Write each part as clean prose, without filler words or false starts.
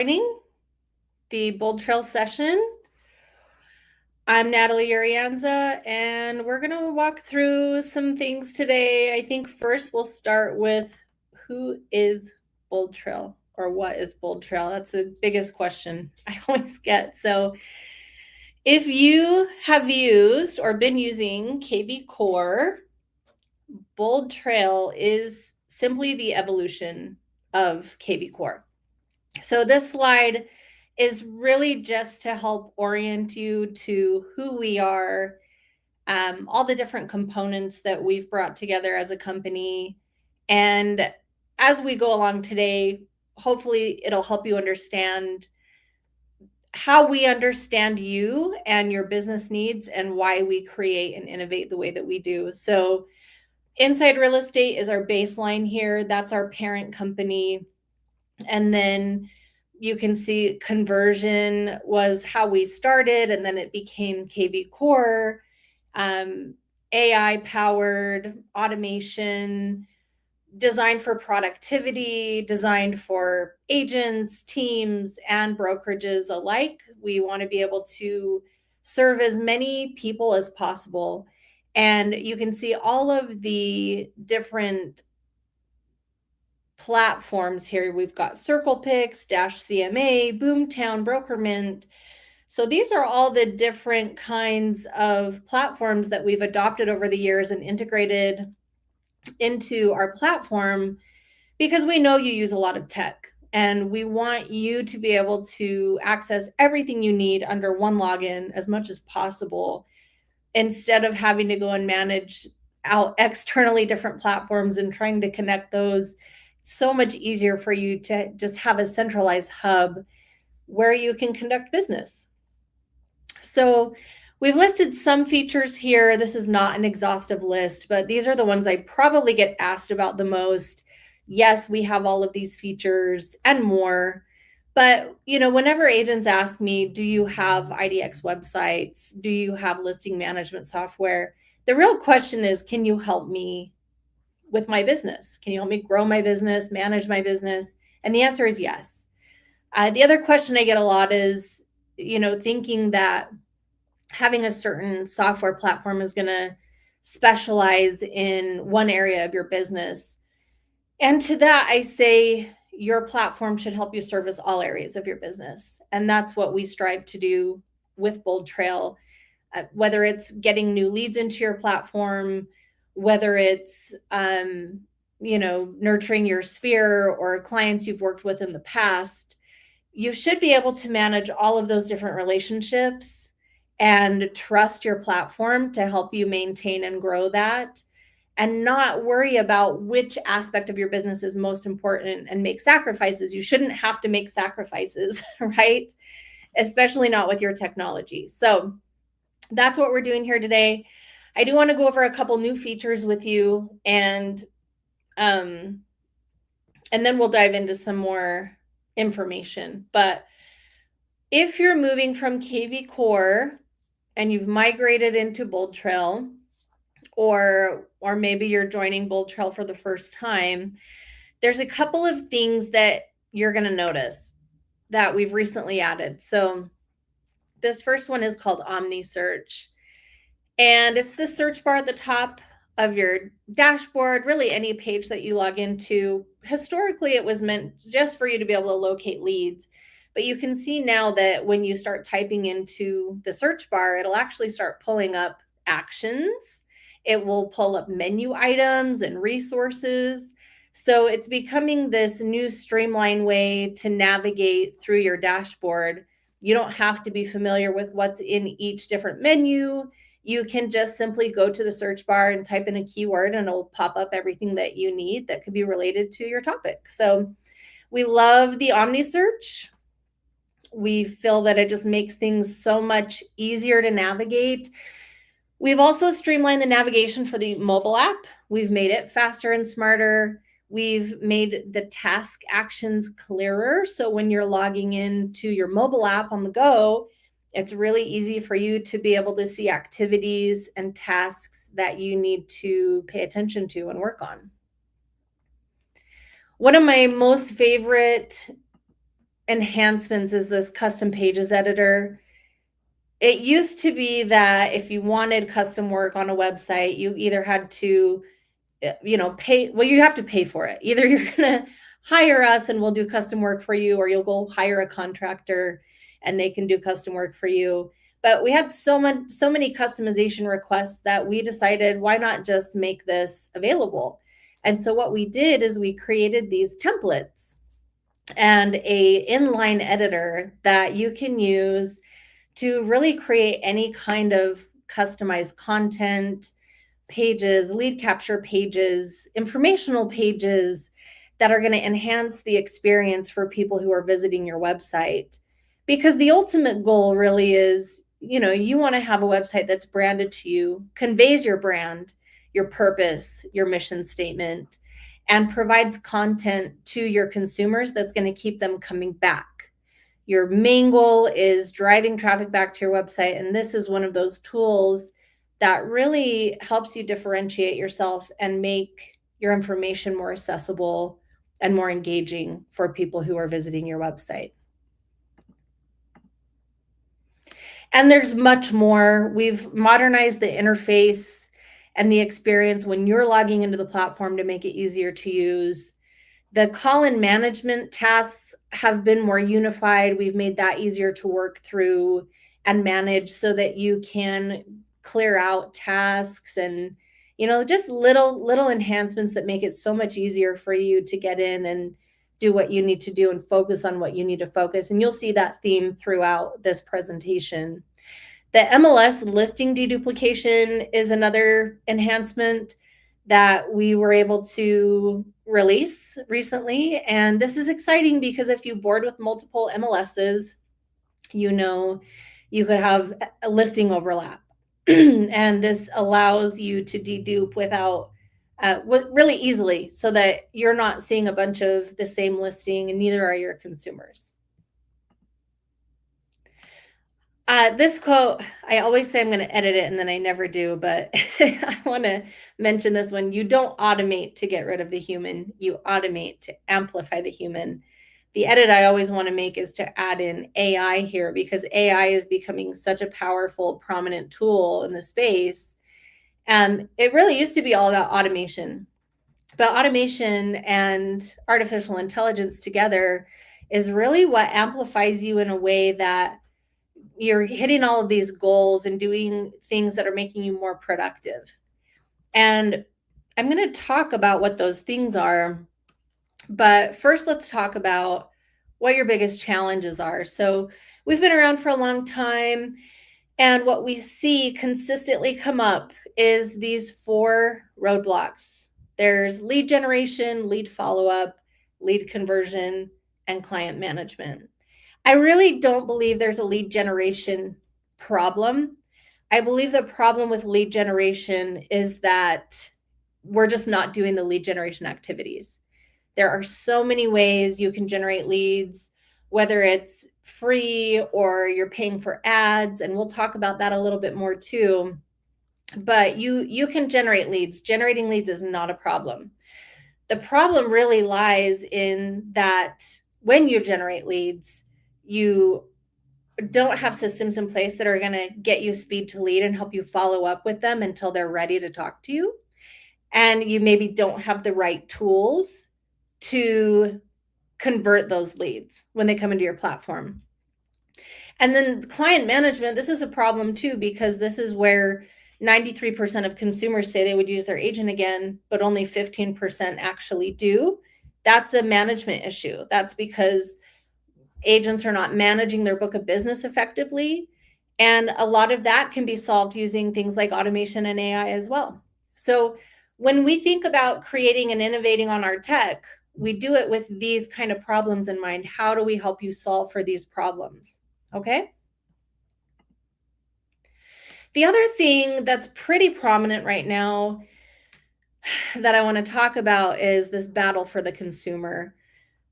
Training, the BoldTrail session. I'm Natalie Urianza, and we're going to walk through some things today. I think first we'll start with who is BoldTrail, or what is BoldTrail? That's the biggest question I always get. So if you have used or been using KV Core, BoldTrail is simply the evolution of KV Core. So this slide is really just to help orient you to who we are, all the different components that we've brought together as a company. And as we go along today, hopefully it'll help you understand how we understand you and your business needs and why we create and innovate the way that we do. So Inside Real Estate is our baseline here. That's our parent company. And then you can see conversion was how we started, and then it became KV Core, AI powered automation, designed for productivity, designed for agents, teams, and brokerages alike. We want to be able to serve as many people as possible. And you can see all of the different platforms here. We've got CirclePix, Dash CMA, Boomtown, Brokermint. So these are all the different kinds of platforms that we've adopted over the years and integrated into our platform because we know you use a lot of tech and we want you to be able to access everything you need under one login as much as possible instead of having to go and manage out externally different platforms and trying to connect those. So much easier for you to just have a centralized hub where you can conduct business. So we've listed some features here. This is not an exhaustive list, but these are the ones I probably get asked about the most. Yes, we have all of these features and more. But, whenever agents ask me, do you have IDX websites? Do you have listing management software? The real question is, can you help me with my business? Can you help me grow my business, manage my business? And the answer is yes. The other question I get a lot is, thinking that having a certain software platform is going to specialize in one area of your business. And to that, I say your platform should help you service all areas of your business. And that's what we strive to do with BoldTrail, whether it's getting new leads into your platform, whether it's, nurturing your sphere or clients you've worked with in the past. You should be able to manage all of those different relationships and trust your platform to help you maintain and grow that, and not worry about which aspect of your business is most important and make sacrifices. You shouldn't have to make sacrifices, right? Especially not with your technology. So that's what we're doing here today. I do want to go over a couple new features with you, and then we'll dive into some more information. But if you're moving from KV Core and you've migrated into BoldTrail, or maybe you're joining BoldTrail for the first time, there's a couple of things that you're going to notice that we've recently added. So this first one is called Omni Search, and it's the search bar at the top of your dashboard, really any page that you log into. Historically, it was meant just for you to be able to locate leads. But you can see now that when you start typing into the search bar, it'll actually start pulling up actions. It will pull up menu items and resources. So it's becoming this new streamlined way to navigate through your dashboard. You don't have to be familiar with what's in each different menu. You can just simply go to the search bar and type in a keyword and it'll pop up everything that you need that could be related to your topic. So we love the Omni Search. We feel that it just makes things so much easier to navigate. We've also streamlined the navigation for the mobile app. We've made it faster and smarter. We've made the task actions clearer. So when you're logging into your mobile app on the go, it's really easy for you to be able to see activities and tasks that you need to pay attention to and work on. One of my most favorite enhancements is this custom pages editor. It used to be that if you wanted custom work on a website, you either had to, pay. Well, you have to pay for it. Either you're going to hire us and we'll do custom work for you, or you'll go hire a contractor and they can do custom work for you. But we had so many customization requests that we decided, why not just make this available? And so what we did is we created these templates and a inline editor that you can use to really create any kind of customized content, pages, lead capture pages, informational pages that are going to enhance the experience for people who are visiting your website. Because the ultimate goal really is, you want to have a website that's branded to you, conveys your brand, your purpose, your mission statement, and provides content to your consumers that's going to keep them coming back. Your main goal is driving traffic back to your website, and this is one of those tools that really helps you differentiate yourself and make your information more accessible and more engaging for people who are visiting your website. And there's much more. We've modernized the interface and the experience when you're logging into the platform to make it easier to use. The call-in management tasks have been more unified. We've made that easier to work through and manage so that you can clear out tasks and, just little enhancements that make it so much easier for you to get in and do what you need to do and focus on what you need to focus. And you'll see that theme throughout this presentation. The MLS listing deduplication is another enhancement that we were able to release recently. And this is exciting because if you board with multiple MLSs, you could have a listing overlap. And this allows you to dedupe without really easily, so that you're not seeing a bunch of the same listing and neither are your consumers. This quote, I always say I'm going to edit it and then I never do, but I want to mention this one. You don't automate to get rid of the human. You automate to amplify the human. The edit I always want to make is to add in AI here, because AI is becoming such a powerful, prominent tool in the space. It really used to be all about automation, but automation and artificial intelligence together is really what amplifies you in a way that you're hitting all of these goals and doing things that are making you more productive. And I'm going to talk about what those things are. But first, let's talk about what your biggest challenges are. So we've been around for a long time, and what we see consistently come up is these 4 roadblocks. There's lead generation, lead follow-up, lead conversion, and client management. I really don't believe there's a lead generation problem. I believe the problem with lead generation is that we're just not doing the lead generation activities. There are so many ways you can generate leads, whether it's free or you're paying for ads, and we'll talk about that a little bit more too. But you can generate leads. Generating leads is not a problem. The problem really lies in that when you generate leads, you don't have systems in place that are going to get you speed to lead and help you follow up with them until they're ready to talk to you. And you maybe don't have the right tools to convert those leads when they come into your platform. And then client management, this is a problem too, because this is where 93% of consumers say they would use their agent again, but only 15% actually do. That's a management issue. That's because agents are not managing their book of business effectively. And a lot of that can be solved using things like automation and AI as well. So when we think about creating and innovating on our tech, we do it with these kind of problems in mind. How do we help you solve for these problems? Okay. The other thing that's pretty prominent right now that I want to talk about is this battle for the consumer.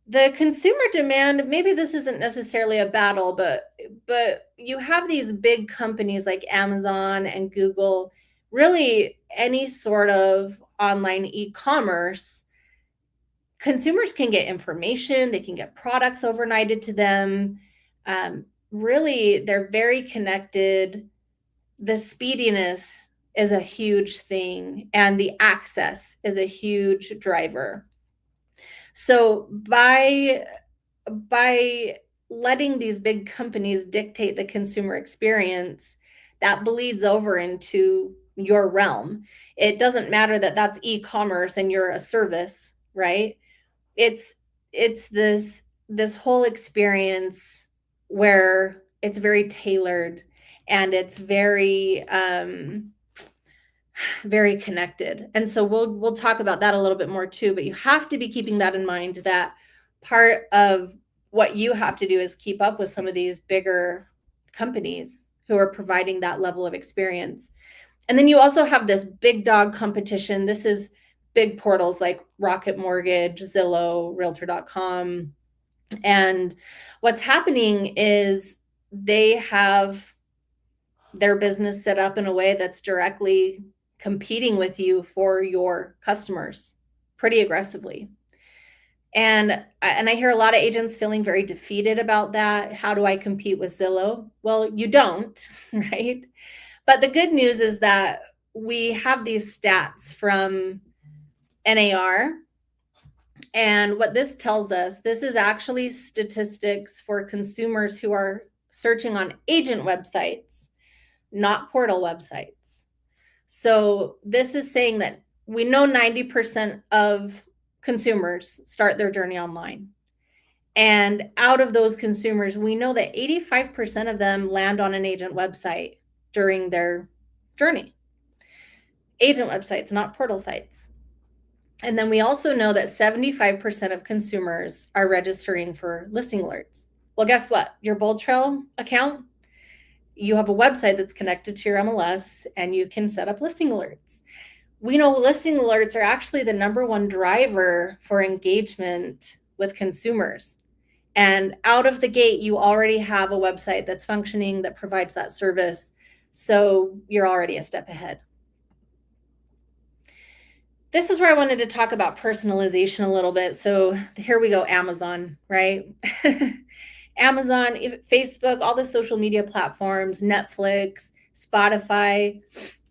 The consumer demand, maybe this isn't necessarily a battle, but you have these big companies like Amazon and Google, really any sort of online e-commerce, consumers can get information, they can get products overnighted to them. Really, they're very connected. The speediness is a huge thing, and the access is a huge driver. So by letting these big companies dictate the consumer experience, that bleeds over into your realm. It doesn't matter that that's e-commerce and you're a service, right? It's it's this whole experience where it's very tailored and it's very connected. And so we'll talk about that a little bit more too, but you have to be keeping that in mind, that part of what you have to do is keep up with some of these bigger companies who are providing that level of experience. And then you also have this big dog competition. This is big portals like Rocket Mortgage, Zillow, Realtor.com. And what's happening is they have their business set up in a way that's directly competing with you for your customers pretty aggressively. And I hear a lot of agents feeling very defeated about that. How do I compete with Zillow? Well, you don't, right? But the good news is that we have these stats from NAR. And what this tells us, this is actually statistics for consumers who are searching on agent websites, not portal websites. So this is saying that we know 90% of consumers start their journey online. And out of those consumers, we know that 85% of them land on an agent website during their journey. Agent websites, not portal sites. And then we also know that 75% of consumers are registering for listing alerts. Well, guess what? Your BoldTrail account, you have a website that's connected to your MLS and you can set up listing alerts. We know listing alerts are actually the number one driver for engagement with consumers. And out of the gate, you already have a website that's functioning, that provides that service. So you're already a step ahead. This is where I wanted to talk about personalization a little bit. So here we go, Amazon, right? Amazon, Facebook, all the social media platforms, Netflix, Spotify.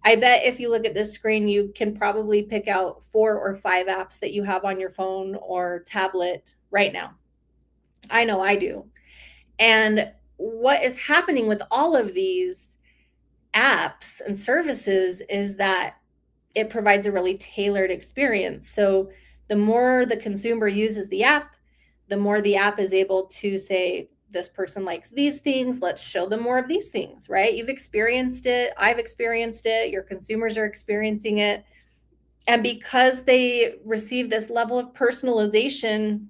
I bet if you look at this screen, you can probably pick out 4 or 5 apps that you have on your phone or tablet right now. I know I do. And what is happening with all of these apps and services is that it provides a really tailored experience. So the more the consumer uses the app, the more the app is able to say, this person likes these things, let's show them more of these things, right? You've experienced it, I've experienced it, your consumers are experiencing it. And because they receive this level of personalization,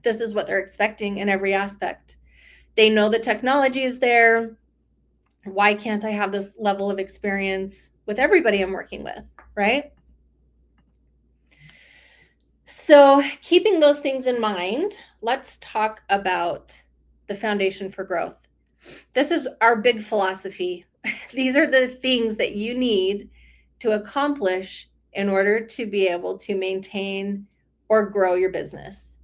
this is what they're expecting in every aspect. They know the technology is there. Why can't I have this level of experience with everybody I'm working with, right? So keeping those things in mind, let's talk about the foundation for growth. This is our big philosophy. These are the things that you need to accomplish in order to be able to maintain or grow your business.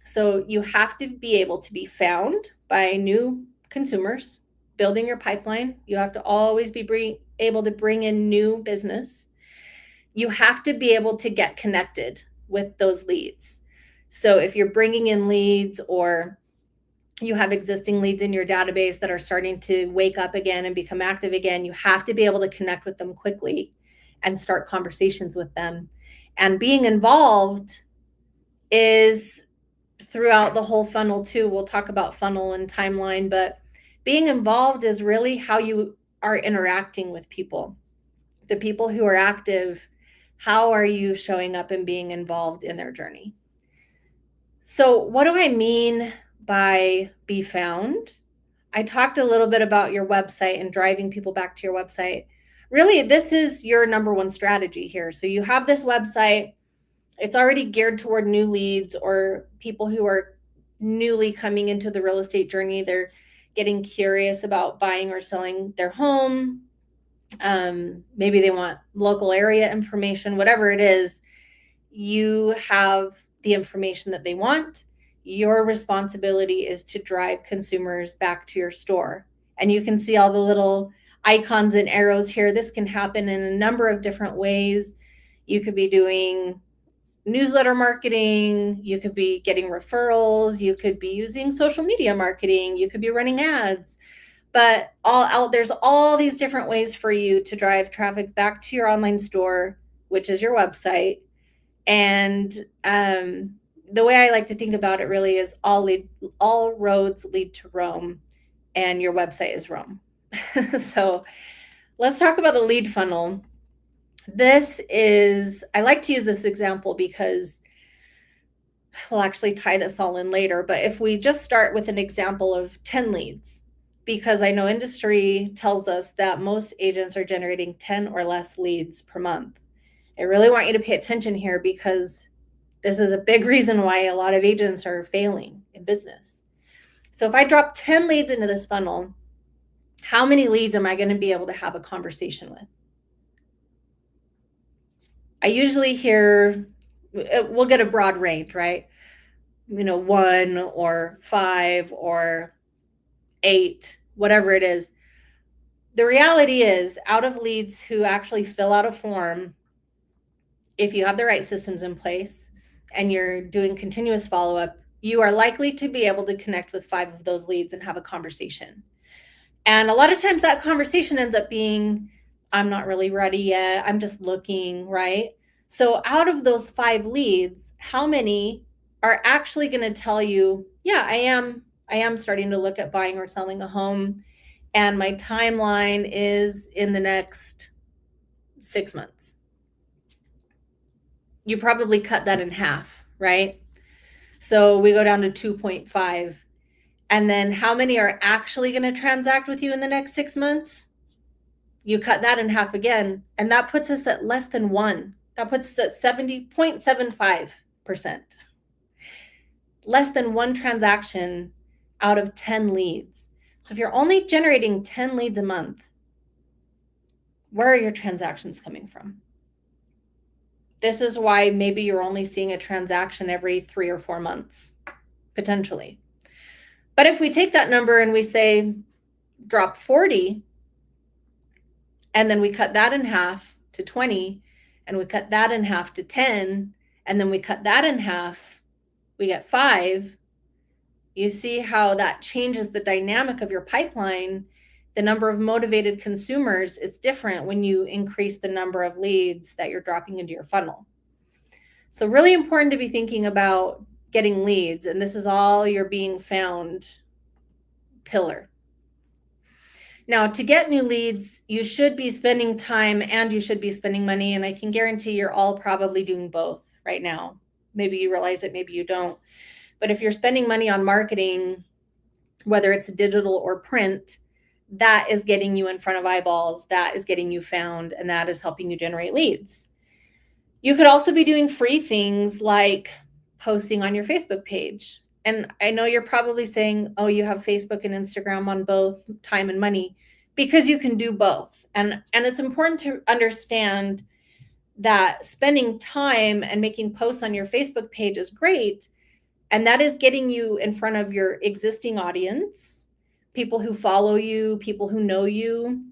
So you have to be able to be found by new consumers, building your pipeline. You have to always be able to bring in new business. You have to be able to get connected with those leads. So if you're bringing in leads or you have existing leads in your database that are starting to wake up again and become active again, you have to be able to connect with them quickly and start conversations with them. And being involved is throughout the whole funnel too. We'll talk about funnel and timeline, but being involved is really how you are interacting with people. The people who are active, how are you showing up and being involved in their journey? So what do I mean by be found? I talked a little bit about your website and driving people back to your website. Really, this is your number one strategy here. So you have this website, it's already geared toward new leads or people who are newly coming into the real estate journey. They're getting curious about buying or selling their home. Maybe they want local area information, whatever it is. You have the information that they want. Your responsibility is to drive consumers back to your store. And you can see all the little icons and arrows here. This can happen in a number of different ways. You could be doing newsletter marketing, you could be getting referrals, you could be using social media marketing, you could be running ads. But there's all these different ways for you to drive traffic back to your online store, which is your website. And the way I like to think about it really is all roads lead to Rome, and your website is Rome. So let's talk about the lead funnel. I like to use this example because we'll actually tie this all in later. But if we just start with an example of 10 leads, because I know industry tells us that most agents are generating 10 or less leads per month. I really want you to pay attention here because this is a big reason why a lot of agents are failing in business. So if I drop 10 leads into this funnel, how many leads am I going to be able to have a conversation with? I usually hear, we'll get a broad range, right? 1 or 5 or 8, whatever it is. The reality is, out of leads who actually fill out a form, if you have the right systems in place and you're doing continuous follow-up, you are likely to be able to connect with 5 of those leads and have a conversation. And a lot of times that conversation ends up being, I'm not really ready yet, I'm just looking, right? So out of those 5 leads, how many are actually going to tell you, yeah, I am starting to look at buying or selling a home, and my timeline is in the next 6 months? You probably cut that in half, right? So we go down to 2.5. And then how many are actually going to transact with you in the next 6 months? You cut that in half again, and that puts us at less than 1. That puts us at 70.75%. Less than 1 transaction out of 10 leads. So if you're only generating 10 leads a month, where are your transactions coming from? This is why maybe you're only seeing a transaction every 3 or 4 months, potentially. But if we take that number and we say drop 40, and then we cut that in half to 20, and we cut that in half to 10, and then we cut that in half, we get 5. You see how that changes the dynamic of your pipeline. The number of motivated consumers is different when you increase the number of leads that you're dropping into your funnel. So really important to be thinking about getting leads, and this is all your being found pillar. Now, to get new leads, you should be spending time and you should be spending money, and I can guarantee you're all probably doing both right now. Maybe you realize it, maybe you don't. But if you're spending money on marketing, whether it's digital or print, that is getting you in front of eyeballs, that is getting you found, and that is helping you generate leads. You could also be doing free things like posting on your Facebook page. And I know you're probably saying, oh, you have Facebook and Instagram on both, time and money, because you can do both. And it's important to understand that spending time and making posts on your Facebook page is great. And that is getting you in front of your existing audience, people who follow you, people who know you.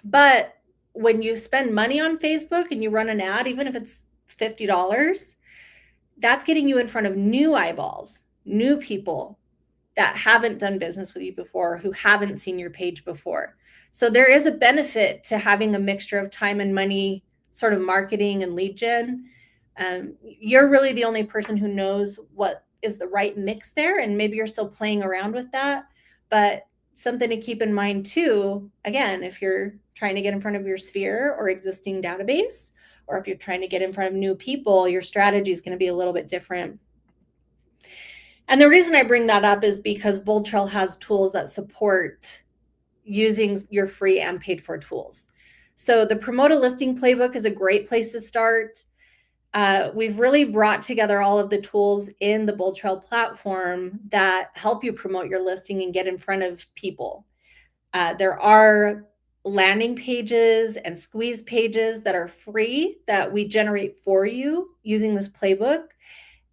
But when you spend money on Facebook and you run an ad, even if it's $50, that's getting you in front of new eyeballs, new people that haven't done business with you before, who haven't seen your page before. So there is a benefit to having a mixture of time and money, sort of marketing and lead gen. You're really the only person who knows what is the right mix there, and maybe you're still playing around with that. But something to keep in mind too, again, if you're trying to get in front of your sphere or existing database, or if you're trying to get in front of new people, your strategy is going to be a little bit different. And the reason I bring that up is because BoldTrail has tools that support using your free and paid for tools. So the Promote a Listing Playbook is a great place to start. We've really brought together all of the tools in the BoldTrail platform that help you promote your listing and get in front of people. There are landing pages and squeeze pages that are free that we generate for you using this playbook.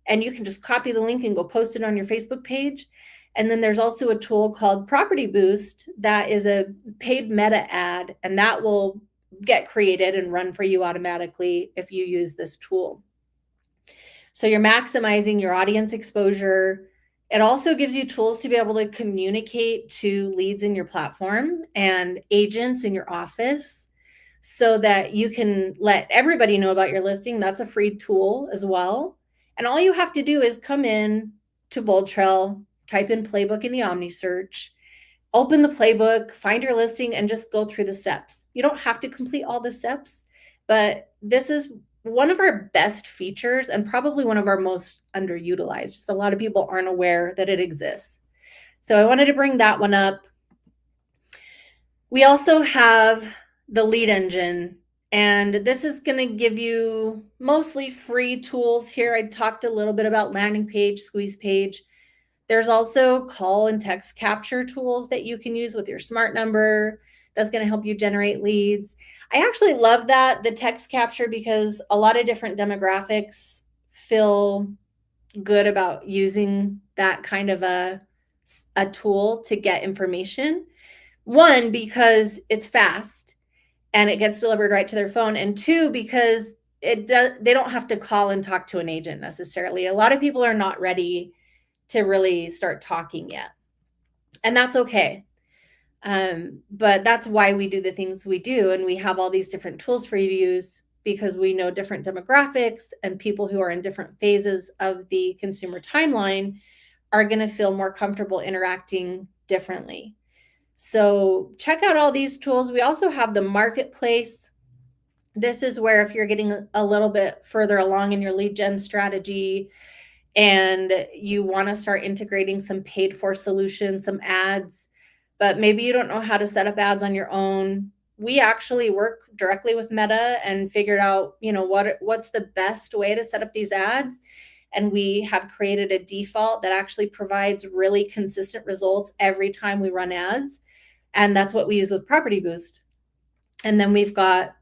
and you can just copy the link and go post it on your Facebook page. And then there's also a tool called Property Boost that is a paid meta ad, and that will get created and run for you automatically if you use this tool. So you're maximizing your audience exposure. It also gives you tools to be able to communicate to leads in your platform and agents in your office so that you can let everybody know about your listing. That's a free tool as well. And all you have to do is come in to BoldTrail, type in playbook in the Omni search, open the playbook, find your listing, and just go through the steps. You don't have to complete all the steps, but this is one of our best features and probably one of our most underutilized. Just a lot of people aren't aware that it exists. So I wanted to bring that one up. We also have the lead engine, and this is going to give you mostly free tools here. I talked a little bit about landing page, squeeze page. There's also call and text capture tools that you can use with your smart number. That's going to help you generate leads. I actually love the text capture, because a lot of different demographics feel good about using that kind of a tool to get information. One, because it's fast and it gets delivered right to their phone. And two, because they don't have to call and talk to an agent necessarily. A lot of people are not ready to really start talking yet. And that's okay. But that's why we do the things we do. And we have all these different tools for you to use, because we know different demographics and people who are in different phases of the consumer timeline are going to feel more comfortable interacting differently. So check out all these tools. We also have the marketplace. This is where if you're getting a little bit further along in your lead gen strategy and you want to start integrating some paid for solutions, some ads, but maybe you don't know how to set up ads on your own. We actually work directly with Meta and figured out, what's the best way to set up these ads. And we have created a default that actually provides really consistent results every time we run ads. And that's what we use with Property Boost. And then we've got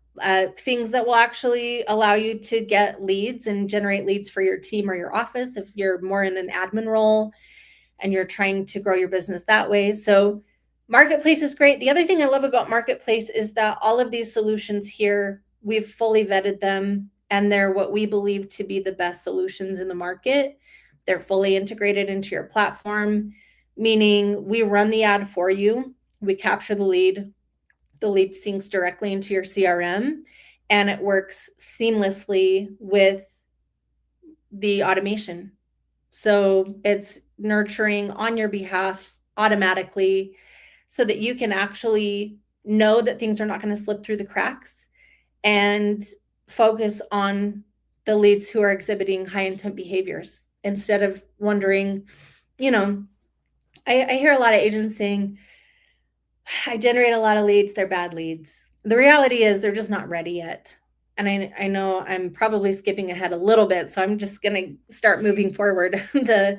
things that will actually allow you to get leads and generate leads for your team or your office if you're more in an admin role and you're trying to grow your business that way. So Marketplace is great. The other thing I love about Marketplace is that all of these solutions here, we've fully vetted them, and they're what we believe to be the best solutions in the market. They're fully integrated into your platform, meaning we run the ad for you. We capture the lead syncs directly into your CRM, and it works seamlessly with the automation. So it's nurturing on your behalf automatically so that you can actually know that things are not going to slip through the cracks and focus on the leads who are exhibiting high intent behaviors instead of wondering, I hear a lot of agents saying, I generate a lot of leads, they're bad leads. The reality is they're just not ready yet. And I know I'm probably skipping ahead a little bit, so I'm just going to start moving forward. The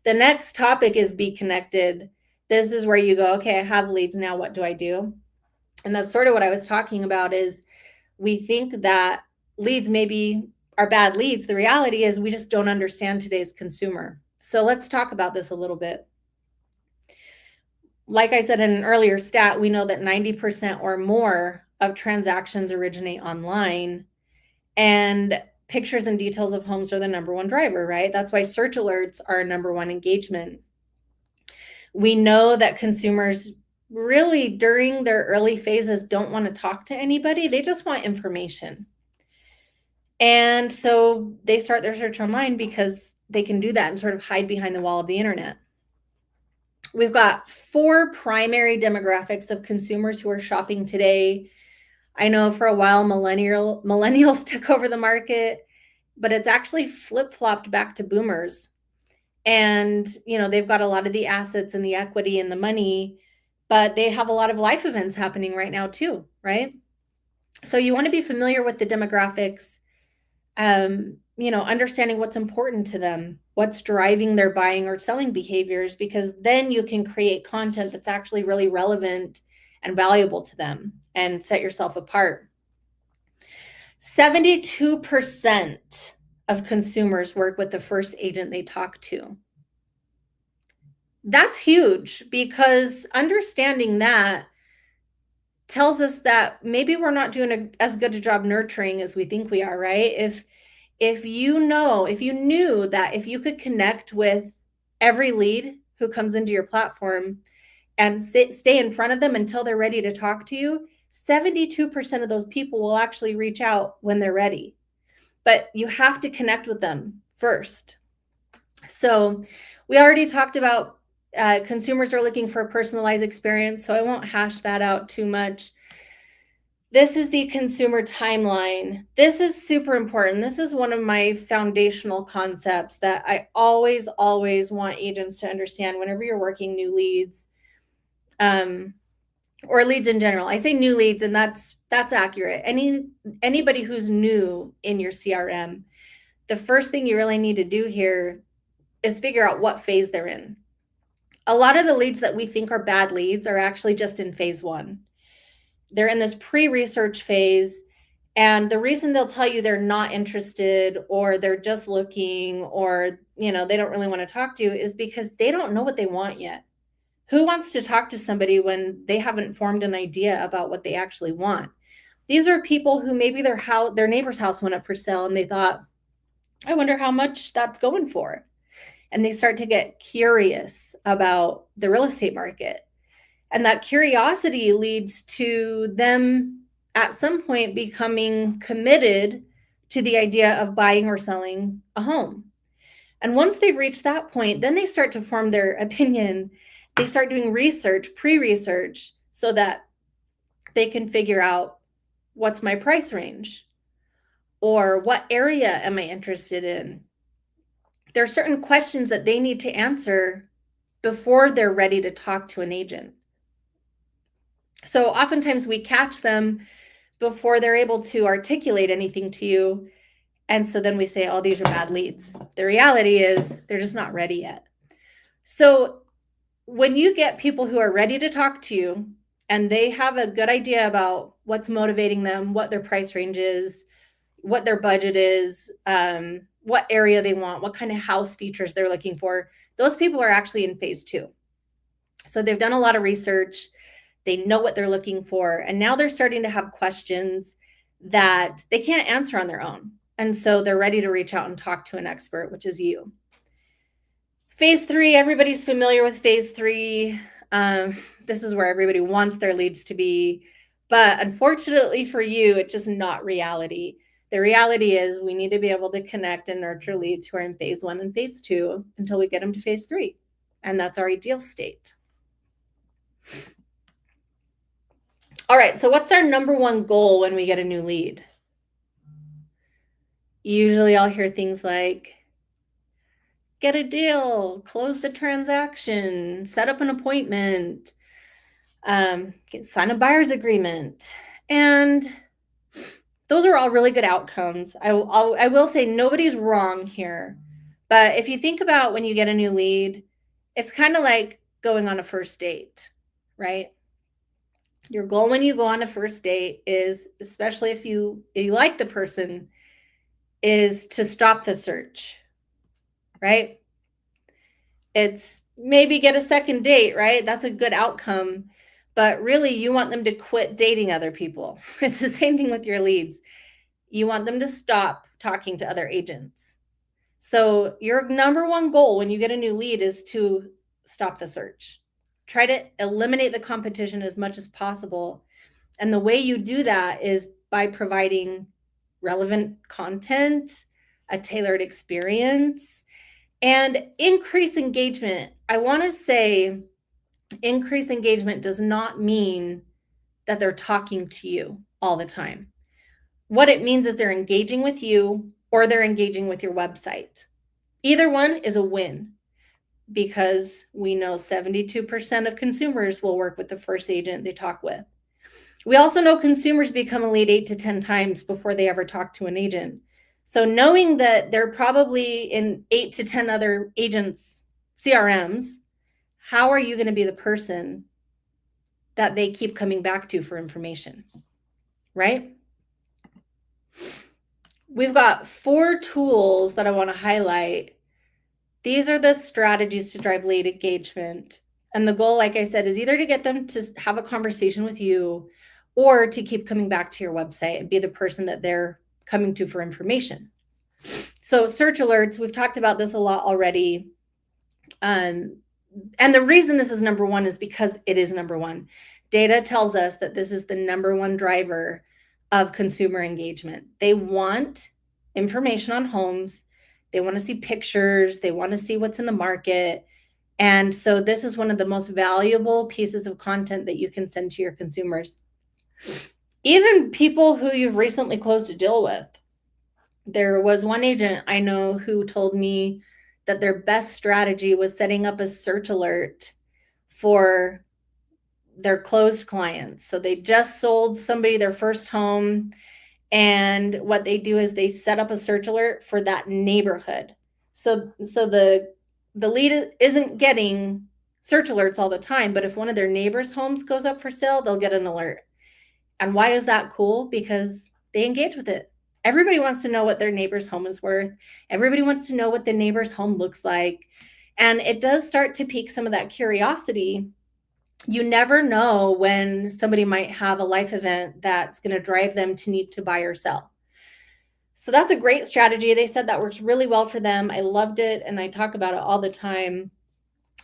next topic is be connected. This is where you go, okay, I have leads, now what do I do? And that's sort of what I was talking about, is we think that leads maybe are bad leads. The reality is we just don't understand today's consumer. So let's talk about this a little bit. Like I said in an earlier stat, we know that 90% or more of transactions originate online, and pictures and details of homes are the number one driver, right? That's why search alerts are number one engagement. We know that consumers really during their early phases don't want to talk to anybody. They just want information. And so they start their search online because they can do that and sort of hide behind the wall of the internet. We've got 4 primary demographics of consumers who are shopping today. I know for a while millennials took over the market, but it's actually flip-flopped back to boomers. And, they've got a lot of the assets and the equity and the money, but they have a lot of life events happening right now too, right? So you want to be familiar with the demographics, understanding what's important to them, what's driving their buying or selling behaviors, because then you can create content that's actually really relevant and valuable to them and set yourself apart. 72% of consumers work with the first agent they talk to. That's huge, because understanding that tells us that maybe we're not doing as good a job nurturing as we think we are, right? If you knew that if you could connect with every lead who comes into your platform and stay in front of them until they're ready to talk to you, 72% of those people will actually reach out when they're ready. But you have to connect with them first. So we already talked about consumers are looking for a personalized experience, so I won't hash that out too much. This is the consumer timeline. This is super important. This is one of my foundational concepts that I always want agents to understand whenever you're working new leads, or leads in general. I say new leads, and that's accurate. Anybody who's new in your CRM, the first thing you really need to do here is figure out what phase they're in. A lot of the leads that we think are bad leads are actually just in phase one. They're in this pre-research phase, and the reason they'll tell you they're not interested, or they're just looking, or they don't really want to talk to you, is because they don't know what they want yet. Who wants to talk to somebody when they haven't formed an idea about what they actually want? These are people who maybe their neighbor's house went up for sale and they thought, I wonder how much that's going for. And they start to get curious about the real estate market. And that curiosity leads to them at some point becoming committed to the idea of buying or selling a home. And once they've reached that point, then they start to form their opinion. They start doing research, pre-research, so that they can figure out, what's my price range? Or what area am I interested in? There are certain questions that they need to answer before they're ready to talk to an agent. So oftentimes we catch them before they're able to articulate anything to you. And so then we say, oh, these are bad leads. The reality is they're just not ready yet. So when you get people who are ready to talk to you and they have a good idea about what's motivating them, what their price range is, what their budget is, what area they want, what kind of house features they're looking for, those people are actually in phase two. So they've done a lot of research. They know what they're looking for. And now they're starting to have questions that they can't answer on their own. And so they're ready to reach out and talk to an expert, which is you. Phase three, everybody's familiar with phase three. This is where everybody wants their leads to be. But unfortunately for you, it's just not reality. The reality is we need to be able to connect and nurture leads who are in phase one and phase two until we get them to phase three. And that's our ideal state. All right, so what's our number one goal when we get a new lead? Usually I'll hear things like, get a deal, close the transaction, set up an appointment, sign a buyer's agreement. And those are all really good outcomes. I will say nobody's wrong here. But if you think about when you get a new lead, it's kind of like going on a first date, right? Your goal when you go on a first date is, especially if you like the person, is to stop the search, right? It's maybe get a second date, right? That's a good outcome. But really, you want them to quit dating other people. It's the same thing with your leads. You want them to stop talking to other agents. So your number one goal when you get a new lead is to stop the search. Try to eliminate the competition as much as possible. And the way you do that is by providing relevant content, a tailored experience, and increase engagement. I want to say increase engagement does not mean that they're talking to you all the time. What it means is they're engaging with you or they're engaging with your website. Either one is a win, because we know 72% of consumers will work with the first agent they talk with. We also know consumers become a lead 8 to 10 times before they ever talk to an agent. So knowing that they're probably in 8 to 10 other agents' CRMs, how are you going to be the person that they keep coming back to for information, right? we've got 4 tools that I want to highlight. These are the strategies to drive lead engagement. And the goal, like I said, is either to get them to have a conversation with you or to keep coming back to your website and be the person that they're coming to for information. So search alerts, we've talked about this a lot already. And the reason this is number one is because it is number one. Data tells us that this is the number one driver of consumer engagement. They want information on homes. They want to see pictures. They want to see what's in the market. And so this is one of the most valuable pieces of content that you can send to your consumers. Even people who you've recently closed a deal with. There was one agent I know who told me that their best strategy was setting up a search alert for their closed clients. So they just sold somebody their first home, and what they do is they set up a search alert for that neighborhood. So the lead isn't getting search alerts all the time, but if one of their neighbors' homes goes up for sale, they'll get an alert. And why is that cool? Because they engage with it. Everybody wants to know what their neighbor's home is worth. Everybody wants to know what the neighbor's home looks like. And it does start to pique some of that curiosity. You never know when somebody might have a life event that's going to drive them to need to buy or sell. So that's a great strategy. They said that works really well for them. I loved it, and I talk about it all the time.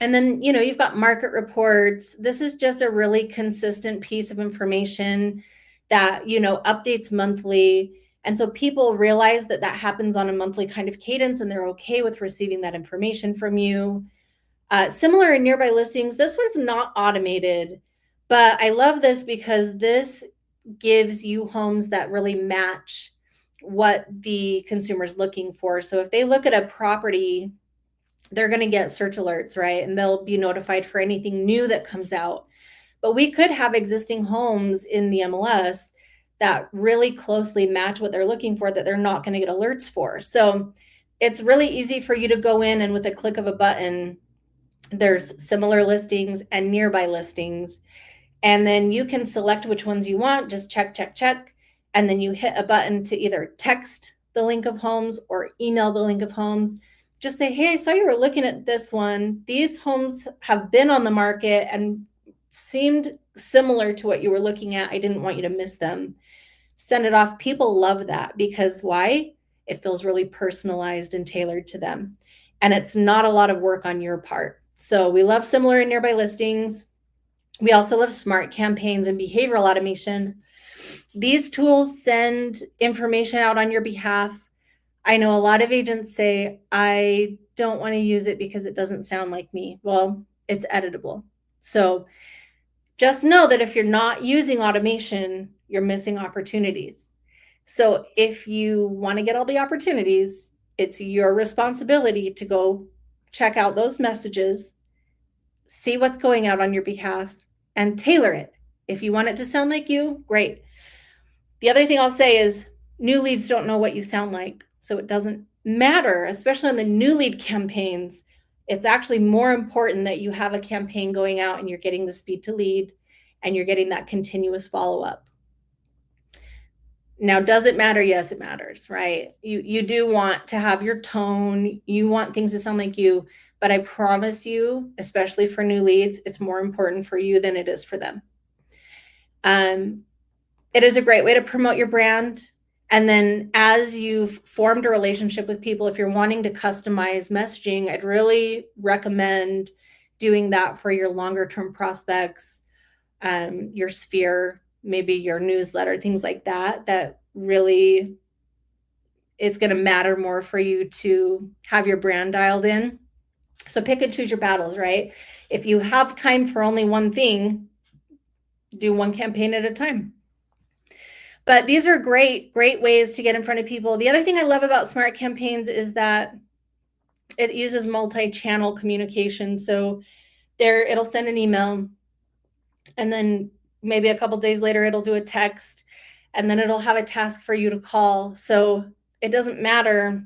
And then, you've got market reports. This is just a really consistent piece of information that, updates monthly. And so people realize that that happens on a monthly kind of cadence, and they're okay with receiving that information from you. Similar in nearby listings, this one's not automated, but I love this because this gives you homes that really match what the consumer's looking for. So if they look at a property, they're going to get search alerts, right? And they'll be notified for anything new that comes out. But we could have existing homes in the MLS that really closely match what they're looking for that they're not going to get alerts for. So it's really easy for you to go in and with a click of a button, there's similar listings and nearby listings. And then you can select which ones you want, just check. And then you hit a button to either text the link of homes or email the link of homes. Just say, hey, I saw you were looking at this one. These homes have been on the market and seemed similar to what you were looking at. I didn't want you to miss them. Send it off. People love that because why? It feels really personalized and tailored to them. And it's not a lot of work on your part. So we love similar and nearby listings. We also love smart campaigns and behavioral automation. These tools send information out on your behalf. I know a lot of agents say, I don't want to use it because it doesn't sound like me. Well, it's editable. So just know that if you're not using automation, you're missing opportunities. So if you want to get all the opportunities, it's your responsibility to go check out those messages, see what's going out on your behalf, and tailor it. If you want it to sound like you, great. The other thing I'll say is new leads don't know what you sound like. So it doesn't matter, especially on the new lead campaigns. It's actually more important that you have a campaign going out and you're getting the speed to lead and you're getting that continuous follow-up. Now, does it matter? Yes, it matters, right? You do want to have your tone. You want things to sound like you, but I promise you, especially for new leads, it's more important for you than it is for them. It is a great way to promote your brand. And then as you've formed a relationship with people, if you're wanting to customize messaging, I'd really recommend doing that for your longer term prospects, your sphere, maybe your newsletter, things like that, that really it's going to matter more for you to have your brand dialed in. So pick and choose your battles, right? If you have time for only one thing, do one campaign at a time. But these are great ways to get in front of people. The other thing I love about smart campaigns is that it uses multi-channel communication. So it'll send an email, and then maybe a couple days later, it'll do a text, and then it'll have a task for you to call. So it doesn't matter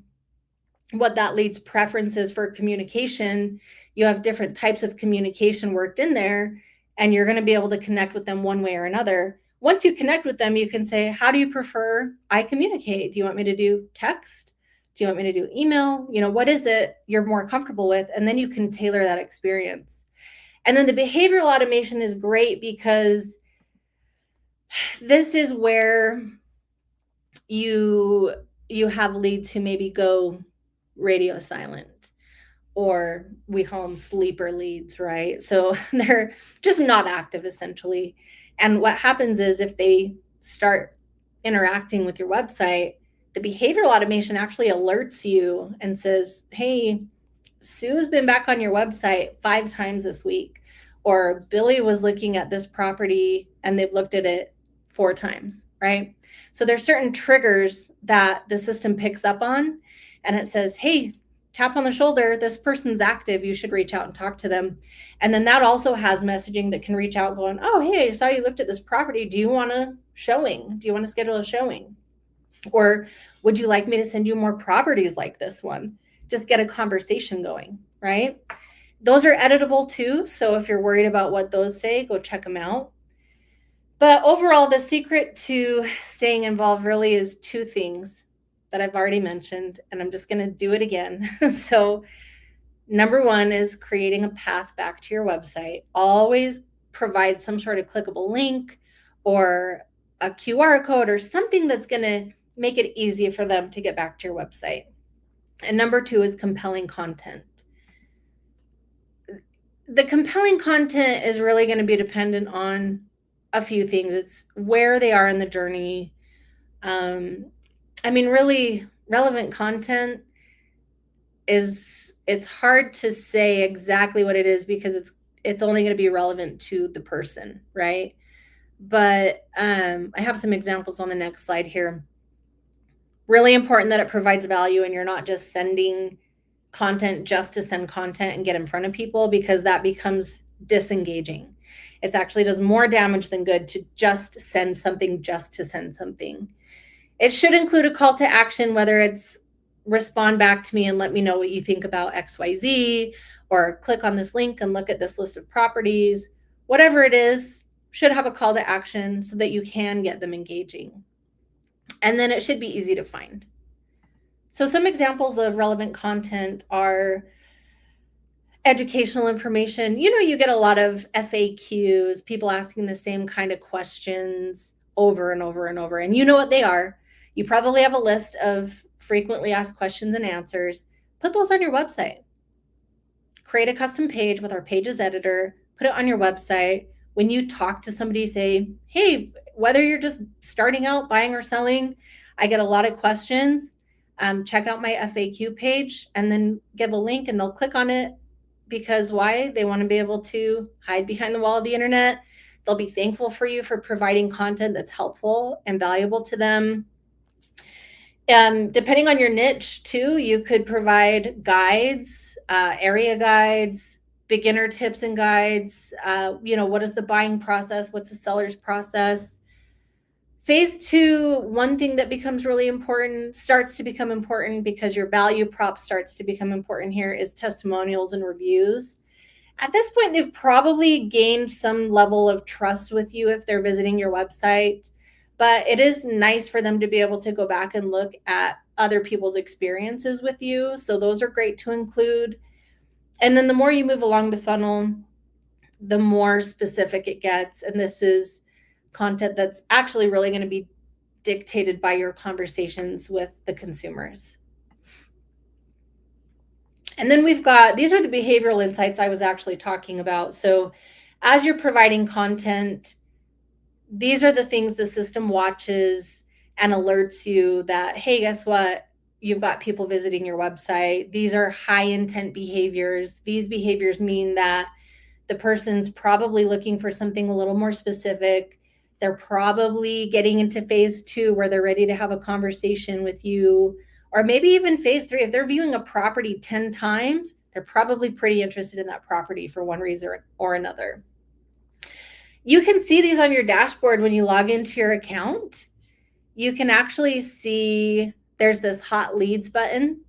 what that lead's preference is for communication. You have different types of communication worked in there, and you're going to be able to connect with them one way or another. once you connect with them, you can say, how do you prefer I communicate? Do you want me to do text? Do you want me to do email? What is it you're more comfortable with? And then you can tailor that experience. And then the behavioral automation is great because this is where you have leads who maybe go radio silent, or we call them sleeper leads, right? So they're just not active essentially. And what happens is if they start interacting with your website, the behavioral automation actually alerts you and says, hey, Sue's been back on your website 5 times this week, or Billy was looking at this property and they've looked at it 4 times, right? So there's certain triggers that the system picks up on, and it says, hey, tap on the shoulder, this person's active, you should reach out and talk to them. And then that also has messaging that can reach out going, oh, hey, I saw you looked at this property. Do you want a showing? Do you want to schedule a showing? Or would you like me to send you more properties like this one? Just get a conversation going, right? Those are editable too. So if you're worried about what those say, go check them out. But overall, the secret to staying involved really is 2 things that I've already mentioned, and I'm just going to do it again. So number 1 is creating a path back to your website. Always provide some sort of clickable link or a QR code or something that's going to make it easy for them to get back to your website. And number 2 is compelling content. The compelling content is really going to be dependent on a few things. It's where they are in the journey. Really relevant content it's hard to say exactly what it is because it's only going to be relevant to the person, right? But I have some examples on the next slide here. Really important that it provides value and you're not just sending content just to send content and get in front of people, because that becomes disengaging. It actually does more damage than good to just send something just to send something. It should include a call to action, whether it's respond back to me and let me know what you think about XYZ, or click on this link and look at this list of properties. Whatever it is, should have a call to action so that you can get them engaging. And then it should be easy to find. So some examples of relevant content are educational information. You get a lot of FAQs, people asking the same kind of questions over and over and over. And you know what they are. You probably have a list of frequently asked questions and answers. Put those on your website. Create a custom page with our Pages editor. Put it on your website. When you talk to somebody, say, hey, whether you're just starting out buying or selling, I get a lot of questions. Check out my FAQ page, and then give a link and they'll click on it. Because why? They want to be able to hide behind the wall of the internet. They'll be thankful for you for providing content that's helpful and valuable to them. Depending on your niche too, you could provide guides, area guides, beginner tips and guides. What is the buying process? What's the seller's process? Phase 2, one thing that becomes really important, starts to become important because your value prop starts to become important here, is testimonials and reviews. At this point, they've probably gained some level of trust with you if they're visiting your website, but it is nice for them to be able to go back and look at other people's experiences with you. So those are great to include. And then the more you move along the funnel, the more specific it gets. And this is content that's actually really going to be dictated by your conversations with the consumers. And then we've got, these are the behavioral insights I was actually talking about. So as you're providing content, these are the things the system watches and alerts you that, hey, guess what? You've got people visiting your website. These are high intent behaviors. These behaviors mean that the person's probably looking for something a little more specific. They're probably getting into phase 2 where they're ready to have a conversation with you, or maybe even phase 3. If they're viewing a property 10 times, they're probably pretty interested in that property for one reason or another. You can see these on your dashboard when you log into your account. You can actually see there's this hot leads button.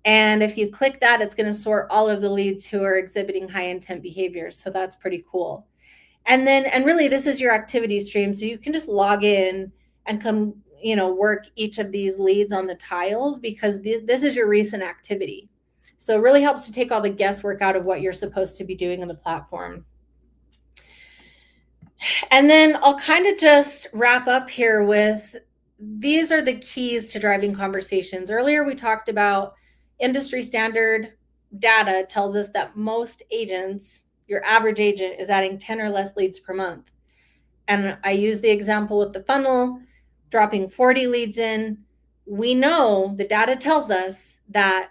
And if you click that, it's going to sort all of the leads who are exhibiting high intent behaviors. So that's pretty cool. And really this is your activity stream. So you can just log in and come, work each of these leads on the tiles, because this is your recent activity. So it really helps to take all the guesswork out of what you're supposed to be doing on the platform. And then I'll kind of just wrap up here with, these are the keys to driving conversations. Earlier, we talked about industry standard data tells us that most agents, your average agent, is adding 10 or less leads per month. And I use the example with the funnel, dropping 40 leads in. We know the data tells us that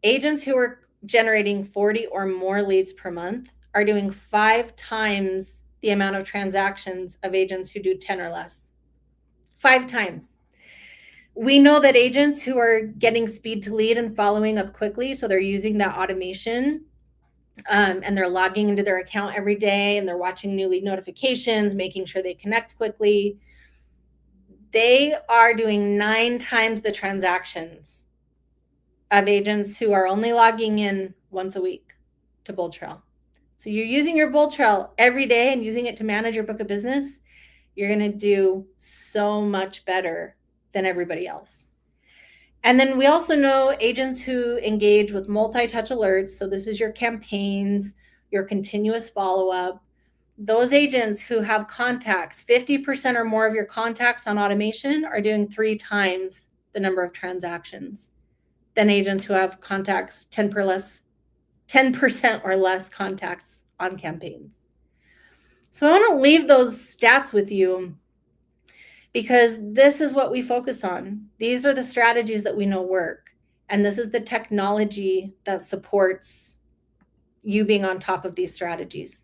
agents who are generating 40 or more leads per month are doing 5 times the amount of transactions of agents who do 10 or less. 5 times. We know that agents who are getting speed to lead and following up quickly, so they're using that automation, and they're logging into their account every day, and they're watching new lead notifications, making sure they connect quickly, they are doing 9 times the transactions of agents who are only logging in once a week to BoldTrail. So you're using your BoldTrail every day and using it to manage your book of business, you're going to do so much better than everybody else. And then we also know agents who engage with multi-touch alerts. So this is your campaigns, your continuous follow-up. Those agents who have contacts, 50% or more of your contacts on automation, are doing 3 times the number of transactions than agents who have contacts 10% or less contacts on campaigns. So I want to leave those stats with you, because this is what we focus on. These are the strategies that we know work. And this is the technology that supports you being on top of these strategies.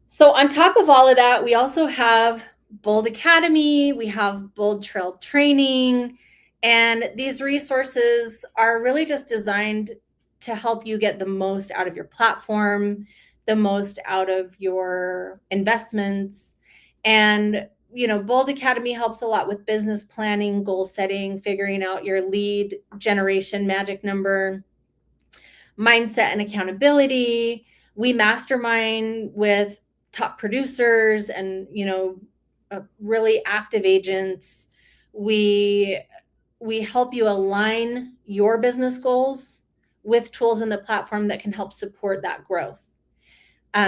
So on top of all of that, we also have Bold Academy, we have BoldTrail Training, and these resources are really just designed to help you get the most out of your platform, the most out of your investments. And Bold Academy helps a lot with business planning, goal setting, figuring out your lead generation magic number, mindset and accountability. We mastermind with top producers and really active agents. We help you align your business goals with tools in the platform that can help support that growth.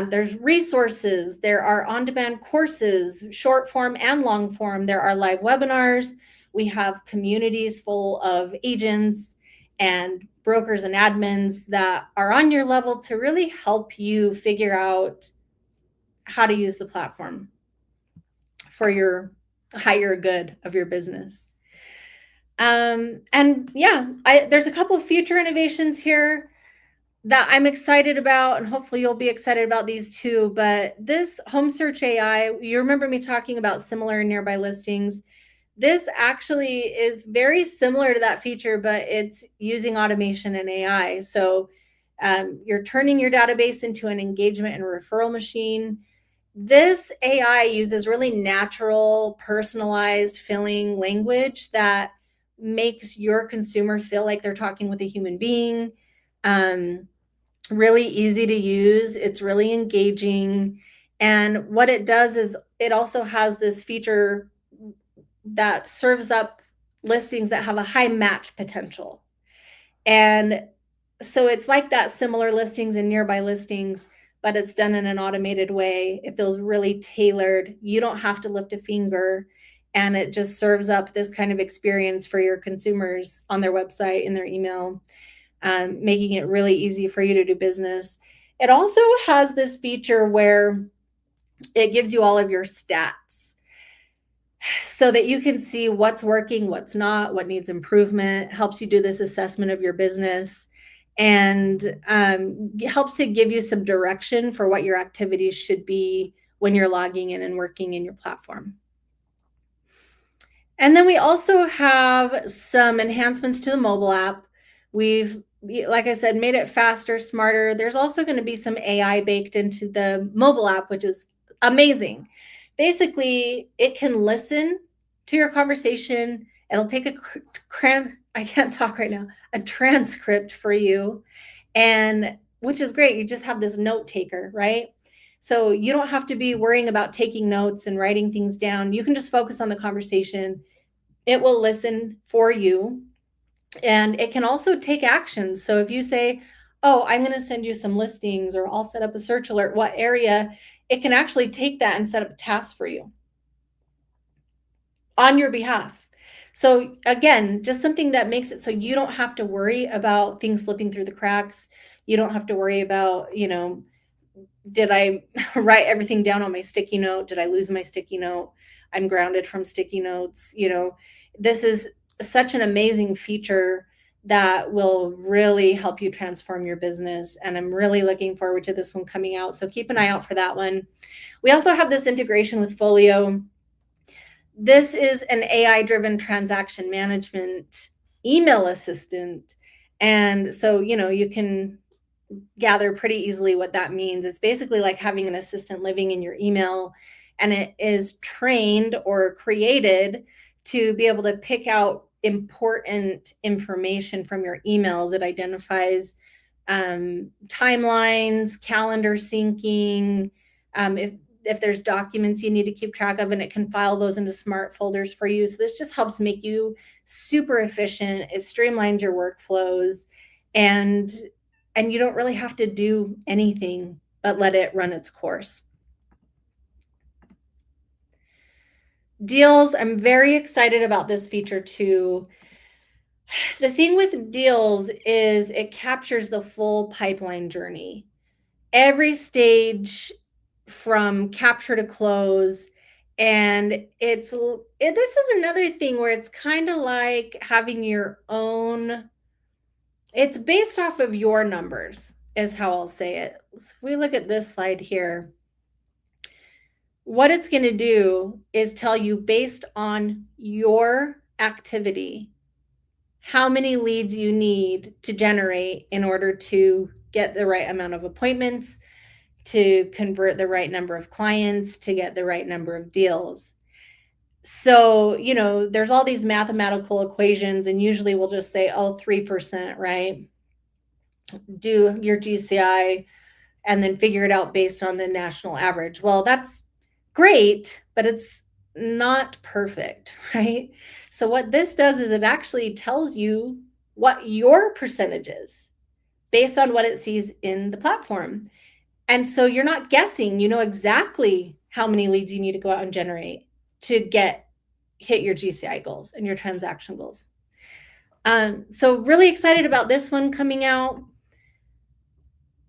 There's resources, there are on-demand courses, short form and long form. There are live webinars. We have communities full of agents and brokers and admins that are on your level to really help you figure out how to use the platform for your higher good of your business. And yeah, there's a couple of future innovations here that I'm excited about, and hopefully you'll be excited about these too. But this home search AI, you remember me talking about similar and nearby listings. This actually is very similar to that feature, but it's using automation and AI. So you're turning your database into an engagement and referral machine. This AI uses really natural, personalized, filling language that makes your consumer feel like they're talking with a human being. Really easy to use. It's really engaging. And what it does is it also has this feature that serves up listings that have a high match potential. And so it's like that similar listings and nearby listings, but it's done in an automated way. It feels really tailored. You don't have to lift a finger, and it just serves up this kind of experience for your consumers on their website, in their email, making it really easy for you to do business. It also has this feature where it gives you all of your stats so that you can see what's working, what's not, what needs improvement, helps you do this assessment of your business, and helps to give you some direction for what your activities should be when you're logging in and working in your platform. And then we also have some enhancements to the mobile app. We've, like I said, made it faster, smarter. There's also going to be some AI baked into the mobile app, which is amazing. Basically, it can listen to your conversation. It'll take I can't talk right now, a transcript for you, and which is great. You just have this note taker, right? So you don't have to be worrying about taking notes and writing things down. You can just focus on the conversation. It will listen for you, and it can also take actions. So if you say, oh, I'm going to send you some listings, or I'll set up a search alert, what area, it can actually take that and set up a task for you on your behalf. So again, just something that makes it so you don't have to worry about things slipping through the cracks. You don't have to worry about, did I write everything down on my sticky note? Did I lose my sticky note? I'm grounded from sticky notes. This is such an amazing feature that will really help you transform your business. And I'm really looking forward to this one coming out. So keep an eye out for that one. We also have this integration with Folio. This is an AI-driven transaction management email assistant. And so, you can gather pretty easily what that means. It's basically like having an assistant living in your email, and it is trained or created to be able to pick out important information from your emails. It identifies timelines, calendar syncing, if there's documents you need to keep track of, and it can file those into smart folders for you. So this just helps make you super efficient. It streamlines your workflows, and you don't really have to do anything but let it run its course. Deals, I'm very excited about this feature too. The thing with deals is it captures the full pipeline journey. Every stage from capture to close. And this is another thing where it's kind of like having your own, it's based off of your numbers, is how I'll say it. If we look at this slide here, what it's going to do is tell you, based on your activity, how many leads you need to generate in order to get the right amount of appointments, to convert the right number of clients, to get the right number of deals. So, there's all these mathematical equations, and usually we'll just say, 3%, right? Do your GCI and then figure it out based on the national average. Well, that's great, but it's not perfect, right? So what this does is it actually tells you what your percentage is based on what it sees in the platform. And so you're not guessing, you know exactly how many leads you need to go out and generate to hit your GCI goals and your transaction goals. So really excited about this one coming out.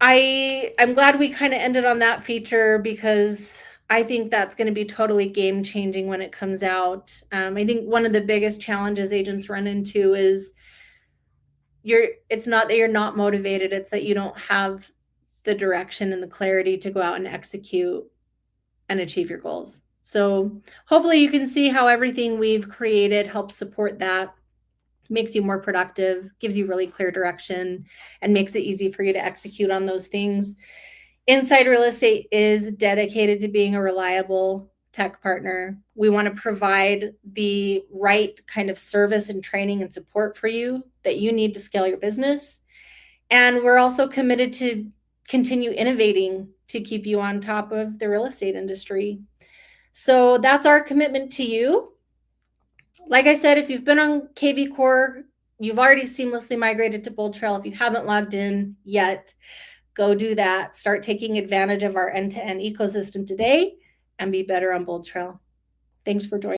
I'm glad we kind of ended on that feature, because I think that's going to be totally game changing when it comes out. I think one of the biggest challenges agents run into is it's not that you're not motivated, it's that you don't have the direction and the clarity to go out and execute and achieve your goals. So hopefully you can see how everything we've created helps support that, makes you more productive, gives you really clear direction, and makes it easy for you to execute on those things. Inside Real Estate is dedicated to being a reliable tech partner. We want to provide the right kind of service and training and support for you that you need to scale your business. And we're also committed to continue innovating to keep you on top of the real estate industry. So that's our commitment to you. Like I said, if you've been on KV Core, you've already seamlessly migrated to BoldTrail. If you haven't logged in yet, go do that. Start taking advantage of our end-to-end ecosystem today and be better on BoldTrail. Thanks for joining.